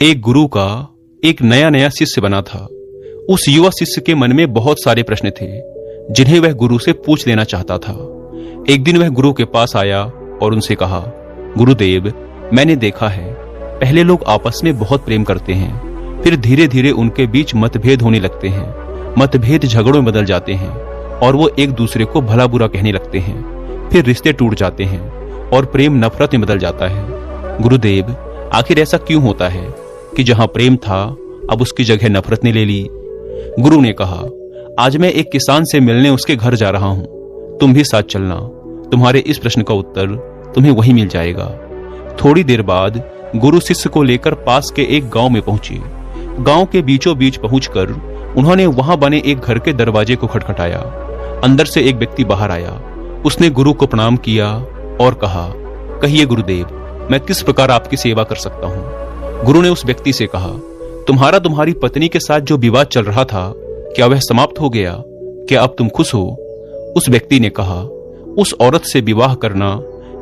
एक गुरु का एक नया नया शिष्य बना था। उस युवा शिष्य के मन में बहुत सारे प्रश्न थे जिन्हें वह गुरु से पूछ लेना चाहता था। एक दिन वह गुरु के पास आया और उनसे कहा, गुरुदेव, मैंने देखा है पहले लोग आपस में बहुत प्रेम करते हैं, फिर धीरे धीरे उनके बीच मतभेद होने लगते हैं। मतभेद झगड़ों में बदल जाते हैं और वो एक दूसरे को भला बुरा कहने लगते हैं। फिर रिश्ते टूट जाते हैं और प्रेम नफरत में बदल जाता है। गुरुदेव, आखिर ऐसा क्यों होता है कि जहां प्रेम था अब उसकी जगह नफरत ने ले ली? गुरु ने कहा, आज मैं एक किसान से मिलने उसके घर जा रहा हूं, तुम भी साथ चलना। तुम्हारे इस प्रश्न का उत्तर तुम्हें वहीं मिल जाएगा। थोड़ी देर बाद गुरु शिष्य को लेकर पास के एक गांव में पहुंचे। गांव के बीचों बीच पहुंचकर उन्होंने वहां बने एक घर के दरवाजे को खटखटाया। अंदर से एक व्यक्ति बाहर आया। उसने गुरु को प्रणाम किया और कहा, कहिए गुरुदेव, मैं किस प्रकार आपकी सेवा कर सकता हूं? गुरु ने उस व्यक्ति से कहा, तुम्हारी पत्नी के साथ जो विवाद चल रहा था, क्या वह समाप्त हो गया? क्या अब तुम खुश हो? उस व्यक्ति ने कहा, उस औरत से विवाह करना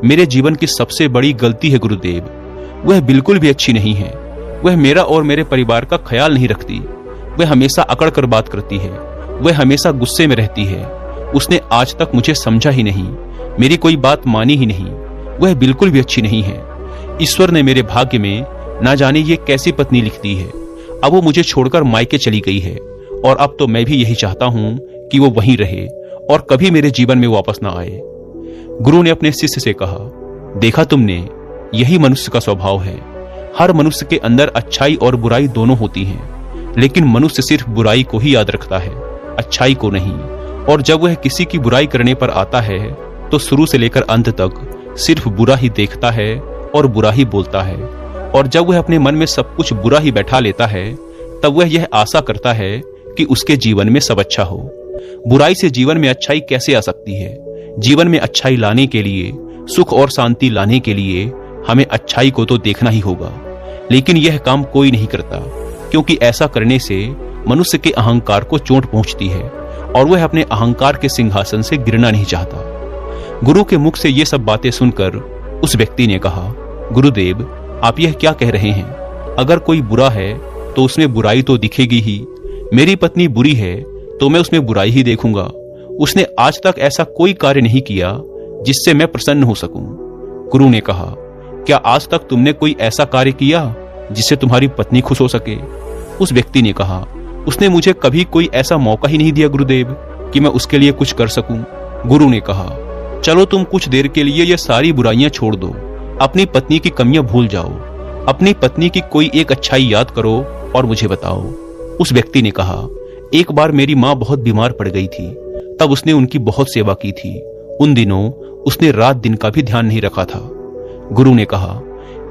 मेरे जीवन की सबसे बड़ी गलती है गुरुदेव। वह बिल्कुल भी अच्छी नहीं है। वह मेरा और मेरे परिवार का ख्याल नहीं रखती। वह हमेशा अकड़ कर बात करती है। वह हमेशा गुस्से में रहती है। उसने आज तक मुझे समझा ही नहीं, मेरी कोई बात मानी ही नहीं। वह बिल्कुल भी अच्छी नहीं है। ईश्वर ने मेरे भाग्य में ना जाने ये कैसी पत्नी लिख दी है। अब वो मुझे छोड़कर मायके चली गई है और अब तो मैं भी यही चाहता हूं कि वो वहीं रहे और कभी मेरे जीवन में वापस ना आए। गुरु ने अपने शिष्य से कहा, देखा तुमने, यही मनुष्य का स्वभाव है। हर मनुष्य के अंदर अच्छाई और बुराई दोनों होती हैं, लेकिन मनुष्य सिर्फ बुराई को ही याद रखता है, अच्छाई को नहीं। और जब वह किसी की बुराई करने पर आता है तो शुरू से लेकर अंत तक सिर्फ बुरा ही देखता है और बुरा ही बोलता है। और जब वह अपने मन में सब कुछ बुरा ही बैठा लेता है तब वह यह आशा करता है कि उसके जीवन में सब अच्छा हो। बुराई से जीवन में अच्छाई कैसे आ सकती है? जीवन में अच्छाई लाने के लिए, सुख और शांति लाने के लिए हमें अच्छाई को तो देखना ही होगा। लेकिन यह काम कोई नहीं करता, क्योंकि ऐसा करने से मनुष्य के अहंकार को चोट पहुंचती है और वह अपने अहंकार के सिंहासन से गिरना नहीं चाहता। गुरु के मुख से ये सब बातें सुनकर उस व्यक्ति ने कहा, गुरुदेव, आप यह क्या कह रहे हैं? अगर कोई बुरा है तो उसमें बुराई तो दिखेगी ही। मेरी पत्नी बुरी है तो मैं उसमें बुराई ही देखूंगा। उसने आज तक ऐसा कोई कार्य नहीं किया जिससे मैं प्रसन्न हो सकूं। गुरु ने कहा, क्या आज तक तुमने कोई ऐसा कार्य किया जिससे तुम्हारी पत्नी खुश हो सके? उस व्यक्ति ने कहा, उसने मुझे कभी कोई ऐसा मौका ही नहीं दिया गुरुदेव कि मैं उसके लिए कुछ कर सकूं। गुरु ने कहा, चलो तुम कुछ देर के लिए ये सारी बुराइयां छोड़ दो, अपनी पत्नी की कमियां भूल जाओ, अपनी पत्नी की कोई एक अच्छाई याद करो और मुझे बताओ। उस व्यक्ति ने कहा, एक बार मेरी माँ बहुत बीमार पड़ गई थी, तब उसने उनकी बहुत सेवा की थी। उन दिनों उसने रात दिन का भी ध्यान नहीं रखा था। गुरु ने कहा,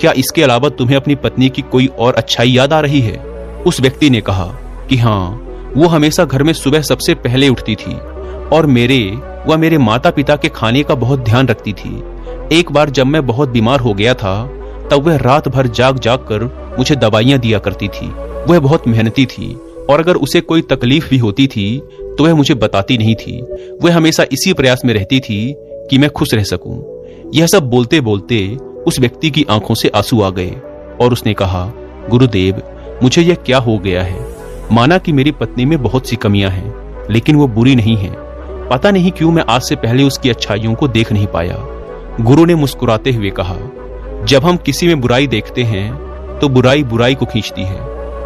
क्या इसके अलावा तुम्हें अपनी पत्नी की कोई और अच्छाई याद आ रही है? उस व्यक्ति ने कहा कि हाँ, वो हमेशा घर में सुबह सबसे पहले उठती थी और मेरे माता पिता के खाने का बहुत ध्यान रखती थी। एक बार जब मैं बहुत बीमार हो गया था तब वह रात भर जाग जाग कर मुझे दवाइयां दिया करती थी। वह बहुत मेहनती थी और अगर उसे कोई तकलीफ भी होती थी तो वह मुझे बताती नहीं थी। वह हमेशा इसी प्रयास में रहती थी कि मैं खुश रह सकूं। यह सब बोलते बोलते उस व्यक्ति की आंखों से आंसू आ गए और उसने कहा, गुरुदेव, मुझे यह क्या हो गया है? माना कि मेरी पत्नी में बहुत सी कमियां हैं, लेकिन वो बुरी नहीं है। पता नहीं क्यों मैं आज से पहले उसकी अच्छाइयों को देख नहीं पाया। गुरु ने मुस्कुराते हुए कहा, जब हम किसी में बुराई देखते हैं तो बुराई बुराई को खींचती है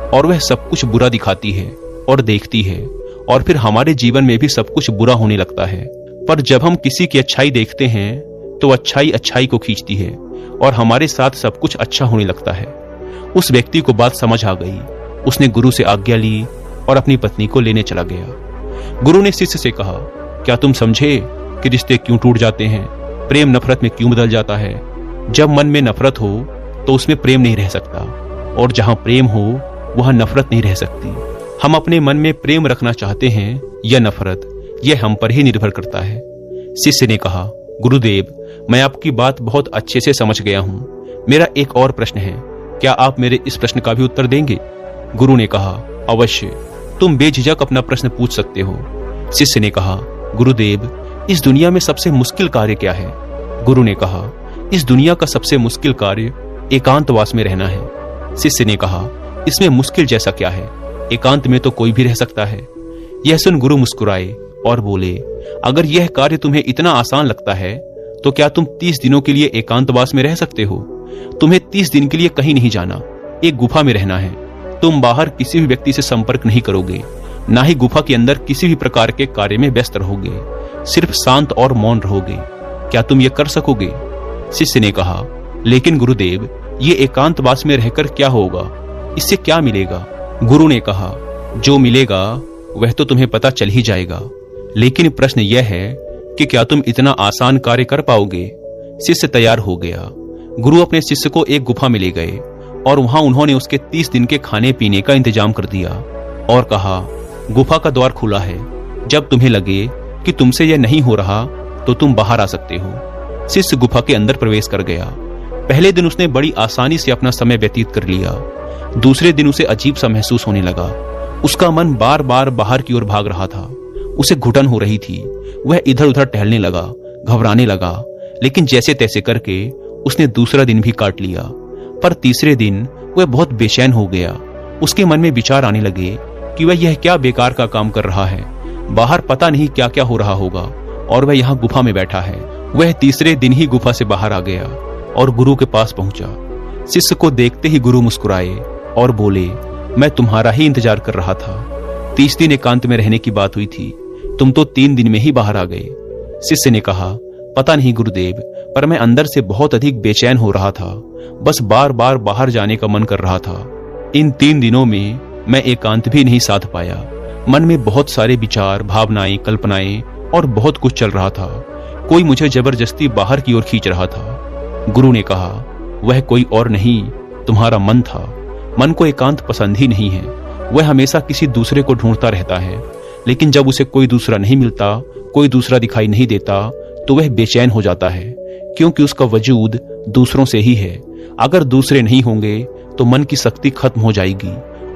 और वह सब कुछ बुरा दिखाती है और देखती है और फिर हमारे जीवन में भी सब कुछ बुरा होने लगता है। पर जब हम किसी की अच्छाई देखते हैं तो अच्छाई अच्छाई को खींचती है और हमारे साथ सब कुछ अच्छा होने लगता है। उस व्यक्ति को बात समझ आ गई। उसने गुरु से आज्ञा ली और अपनी पत्नी को लेने चला गया। गुरु ने शिष्य से कहा, क्या तुम समझे कि रिश्ते क्यों टूट जाते हैं? प्रेम नफरत में क्यों बदल जाता है? जब मन में नफरत हो तो उसमें प्रेम नहीं रह सकता और जहां प्रेम हो वहां नफरत नहीं रह सकती। हम अपने मन में प्रेम रखना चाहते हैं या नफरत, यह हम पर ही निर्भर करता है। शिष्य ने कहा, गुरुदेव, मैं आपकी बात बहुत अच्छे से समझ गया हूँ। मेरा एक और प्रश्न है, क्या आप मेरे इस प्रश्न का भी उत्तर देंगे? गुरु ने कहा, अवश्य, तुम बेझिझक अपना प्रश्न पूछ सकते हो। शिष्य ने कहा, गुरुदेव, इस दुनिया में सबसे मुश्किल कार्य क्या है? गुरु ने कहा, इस दुनिया का सबसे मुश्किल कार्य एकांतवास में रहना है। शिष्य ने कहा, इसमें मुश्किल जैसा क्या है, एकांत में तो कोई भी रह सकता है। यह सुन गुरु मुस्कुराए और बोले, अगर यह कार्य तुम्हें इतना आसान लगता है तो क्या तुम 30 दिनों के लिए एकांतवास में रह सकते हो? तुम्हें 30 दिन के लिए कहीं नहीं जाना, एक गुफा में रहना है। तुम बाहर किसी भी व्यक्ति से संपर्क नहीं करोगे, ना ही गुफा के अंदर किसी भी प्रकार के कार्य में व्यस्त रहोगे, सिर्फ शांत और मौन रहोगे। क्या तुम ये कर सकोगे? शिष्य ने कहा, लेकिन गुरुदेव, ये एकांतवास में रहकर क्या होगा, इससे क्या मिलेगा? गुरु ने कहा, जो मिलेगा वह तो तुम्हें पता चल ही जाएगा, लेकिन प्रश्न यह है कि क्या तुम इतना आसान कार्य कर पाओगे? शिष्य तैयार हो गया। गुरु अपने शिष्य को एक गुफा में ले गए और वहां उन्होंने उसके 30 दिन के खाने पीने का इंतजाम कर दिया और कहा, गुफा का द्वार खुला है, जब तुम्हें लगे कि तुमसे यह नहीं हो रहा तो तुम बाहर आ सकते हो। शिष्य गुफा के अंदर प्रवेश कर गया। पहले दिन उसने बड़ी आसानी से अपना समय व्यतीत कर लिया। दूसरे दिन उसे अजीब सा महसूस होने लगा। उसका मन बार बार बाहर की ओर भाग रहा था। उसे घुटन हो रही थी। वह इधर उधर टहलने लगा, घबराने लगा, लेकिन जैसे तैसे करके उसने दूसरा दिन भी काट लिया। पर तीसरे दिन वह बहुत बेचैन हो गया। उसके मन में विचार आने लगे कि वह यह क्या बेकार का काम कर रहा है, बाहर पता नहीं क्या क्या हो रहा होगा और वह यहाँ गुफा में बैठा है। वह तीसरे दिन ही गुफा से बाहर आ गया और गुरु के पास पहुंचा। शिष्य को देखते ही गुरु मुस्कुराए और बोले, मैं तुम्हारा ही इंतजार कर रहा था। 30 दिन एकांत में रहने की बात हुई थी, तुम तो 3 दिन में ही बाहर आ गए। शिष्य ने कहा, पता नहीं गुरुदेव, पर मैं अंदर से बहुत अधिक बेचैन हो रहा था। बस बार बार बाहर जाने का मन कर रहा था। इन 3 दिनों में मैं एकांत भी नहीं साध पाया। मन में बहुत सारे विचार, भावनाएं, कल्पनाएं और बहुत कुछ चल रहा था। कोई मुझे जबरदस्ती बाहर की ओर खींच रहा था। गुरु ने कहा, वह कोई और नहीं, तुम्हारा मन था। मन को एकांत पसंद ही नहीं है। वह हमेशा किसी दूसरे को ढूंढता रहता है, लेकिन जब उसे कोई दूसरा नहीं मिलता, कोई दूसरा दिखाई नहीं देता, तो वह बेचैन हो जाता है, क्योंकि उसका वजूद दूसरों से ही है। अगर दूसरे नहीं होंगे तो मन की शक्ति खत्म हो जाएगी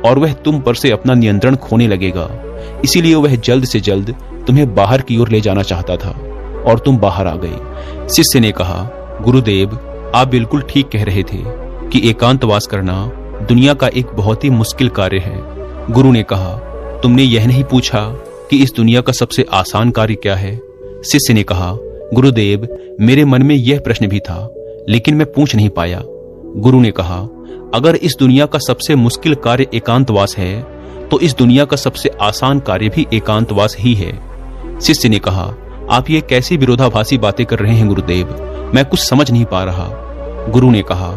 और वह तुम पर से अपना नियंत्रण खोने लगेगा। इसीलिए वह जल्द से जल्द तुम्हें बाहर की ओर ले जाना चाहता था और तुम बाहर आ गए। शिष्य ने कहा, गुरुदेव, आप बिल्कुल ठीक कह रहे थे कि एकांतवास करना दुनिया का एक बहुत ही मुश्किल कार्य है। गुरु ने कहा, तुमने यह नहीं पूछा कि इस दुनिया का सबसे आसान कार्य क्या है? शिष्य ने कहा, गुरुदेव, मेरे मन में यह प्रश्न भी था, लेकिन मैं पूछ नहीं पाया। गुरु ने कहा, अगर इस दुनिया का सबसे मुश्किल कार्य एकांतवास है, तो इस दुनिया का सबसे आसान कार्य भी एकांतवास ही है। शिष्य ने कहा, आप ये कैसी विरोधाभासी बातें कर रहे हैं गुरुदेव, मैं कुछ समझ नहीं पा रहा। गुरु ने कहा,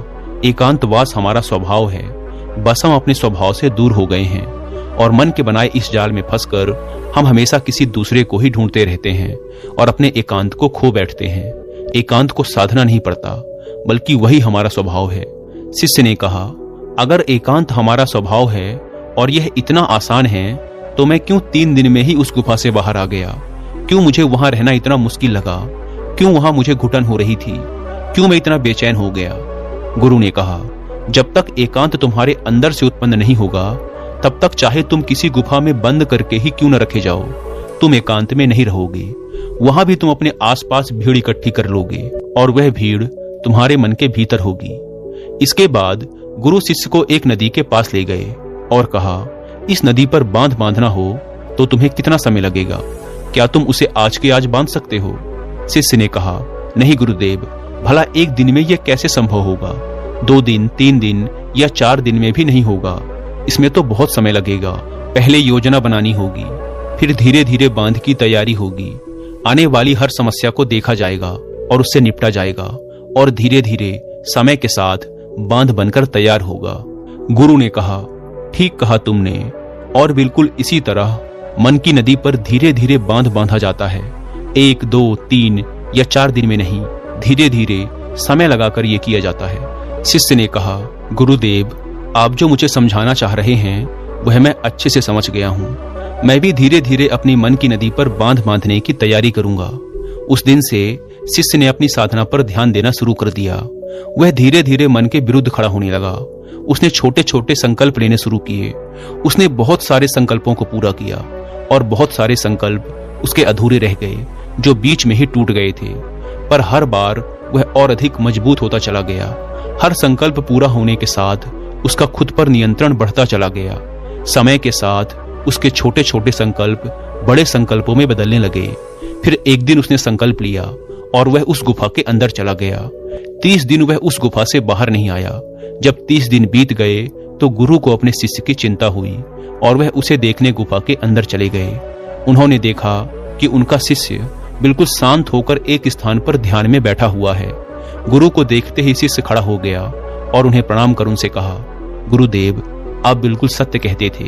एकांतवास हमारा स्वभाव है, बस हम अपने स्वभाव से दूर हो गए हैं और मन के बनाए इस जाल में फंसकर हम हमेशा किसी दूसरे को ही ढूंढते रहते हैं और अपने एकांत को खो बैठते हैं। एकांत को साधना नहीं पड़ता, बल्कि वही हमारा स्वभाव है। शिष्य ने कहा, अगर एकांत हमारा स्वभाव है और यह इतना आसान है, तो मैं क्यों 3 दिन में ही उस गुफा से बाहर आ गया? क्यों मुझे वहां रहना इतना मुश्किल लगा? क्यों वहां मुझे घुटन हो रही थी? क्यों मैं इतना बेचैन हो गया? गुरु ने कहा, जब तक एकांत तुम्हारे अंदर से उत्पन्न नहीं होगा, तब तक चाहे तुम किसी गुफा में बंद करके ही क्यों न रखे जाओ, तुम एकांत में नहीं रहोगे। वहां भी तुम अपने आसपास भीड़ इकट्ठी कर लोगे और वह भीड़ तुम्हारे मन के भीतर होगी। इसके बाद गुरु शिष्य को एक नदी के पास ले गए और कहा, इस नदी पर बांध बांधना हो तो तुम्हें कितना समय लगेगा? क्या तुम उसे आज के आज बांध सकते हो? शिष्य ने कहा, नहीं गुरुदेव, भला एक दिन में यह कैसे संभव होगा? 2 दिन, 3 दिन या 4 दिन में भी नहीं होगा। इसमें तो बहुत समय लगेगा। पहले योजना बनानी होगी, फिर धीरे धीरे बांध की तैयारी होगी। आने वाली हर समस्या को देखा जाएगा और उससे निपटा जाएगा और धीरे धीरे समय के साथ बांध बनकर तैयार होगा। गुरु ने कहा, ठीक कहा तुमने, और बिल्कुल इसी तरह मन की नदी पर धीरे धीरे बांध बांधा जाता है। 1, 2, 3 या 4 दिन में नहीं, धीरे धीरे समय लगाकर यह किया जाता है। शिष्य ने कहा, गुरुदेव, आप जो मुझे समझाना चाह रहे हैं वह मैं अच्छे से समझ गया हूँ। मैं भी धीरे धीरे अपनी मन की नदी पर बांध बांधने की तैयारी करूंगा। उस दिन से शिष्य ने अपनी साधना पर ध्यान देना शुरू कर दिया। वह धीरे धीरे मन के विरुद्ध खड़ा होने लगा। उसने छोटे छोटे संकल्प लेने शुरू किए। उसने बहुत सारे संकल्पों को पूरा किया और बहुत सारे संकल्प उसके अधूरे रह गए, जो बीच में ही टूट गए थे। पर हर बार वह और अधिक मजबूत होता चला गया। हर संकल्प पूरा होने के साथ उसका खुद पर नियंत्रण बढ़ता चला गया। समय के साथ उसके छोटे छोटे संकल्प बड़े संकल्पों में बदलने लगे। फिर एक दिन उसने संकल्प लिया और वह उस गुफा के अंदर चला गया। 30 दिन वह उस गुफा से बाहर नहीं आया। जब 30 दिन बीत गए तो गुरु को अपने शिष्य की चिंता हुई और वह उसे देखने गुफा के अंदर चले गए। उन्होंने देखा कि उनका शिष्य बिल्कुल शांत होकर एक स्थान पर ध्यान में बैठा हुआ है। गुरु को देखते ही शिष्य खड़ा हो गया और उन्हें प्रणाम कर उनसे कहा, गुरुदेव, आप बिल्कुल सत्य कहते थे।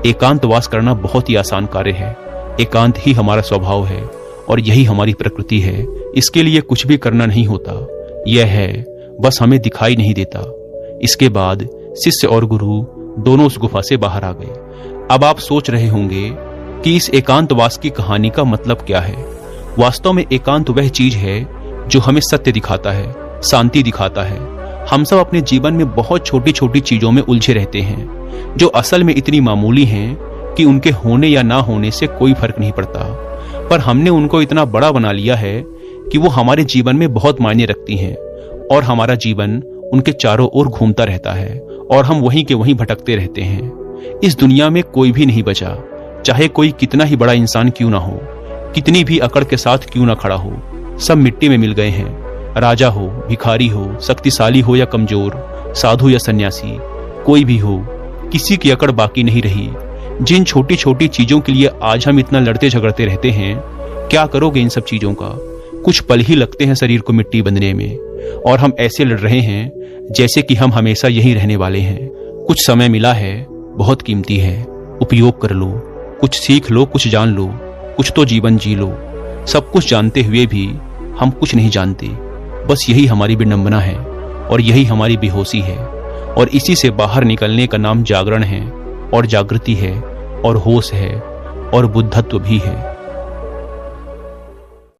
एकांतवास करना बहुत ही आसान कार्य है। एकांत ही हमारा स्वभाव है और यही हमारी प्रकृति है। इसके लिए कुछ भी करना नहीं होता। यह है, बस हमें दिखाई नहीं देता। इसके बाद शिष्य और गुरु दोनों उस गुफा से बाहर आ गए। अब आप सोच रहे होंगे कि इस एकांतवास की कहानी का मतलब क्या है। वास्तव में एकांत वह चीज है जो हमें सत्य दिखाता है, शांति दिखाता है। हम सब अपने जीवन में बहुत छोटी छोटी चीजों में उलझे रहते हैं जो असल में इतनी मामूली हैं कि उनके होने या ना होने से कोई फर्क नहीं पड़ता, पर हमने उनको इतना बड़ा बना लिया है कि वो हमारे जीवन में बहुत मायने रखती हैं और हमारा जीवन उनके चारों ओर घूमता रहता है और हम वहीं के वहीं भटकते रहते हैं। इस दुनिया में कोई भी नहीं बचा, चाहे कोई कितना ही बड़ा इंसान क्यों ना हो, कितनी भी अकड़ के साथ क्यों ना खड़ा हो, सब मिट्टी में मिल गए हैं। राजा हो, भिखारी हो, शक्तिशाली हो या कमजोर, साधु या सन्यासी, कोई भी हो, किसी की अकड़ बाकी नहीं रही। जिन छोटी छोटी चीजों के लिए आज हम इतना लड़ते झगड़ते रहते हैं, क्या करोगे इन सब चीजों का? कुछ पल ही लगते हैं शरीर को मिट्टी बंधने में और हम ऐसे लड़ रहे हैं जैसे कि हम हमेशा यहीं रहने वाले हैं। कुछ समय मिला है, बहुत कीमती है, उपयोग कर लो। कुछ सीख लो, कुछ जान लो, कुछ तो जीवन जी लो। सब कुछ जानते हुए भी हम कुछ नहीं जानते। बस यही हमारी विडंबना है और यही हमारी बेहोशी है और इसी से बाहर निकलने का नाम जागरण है और जागृति है और होश है और बुद्धत्व भी है।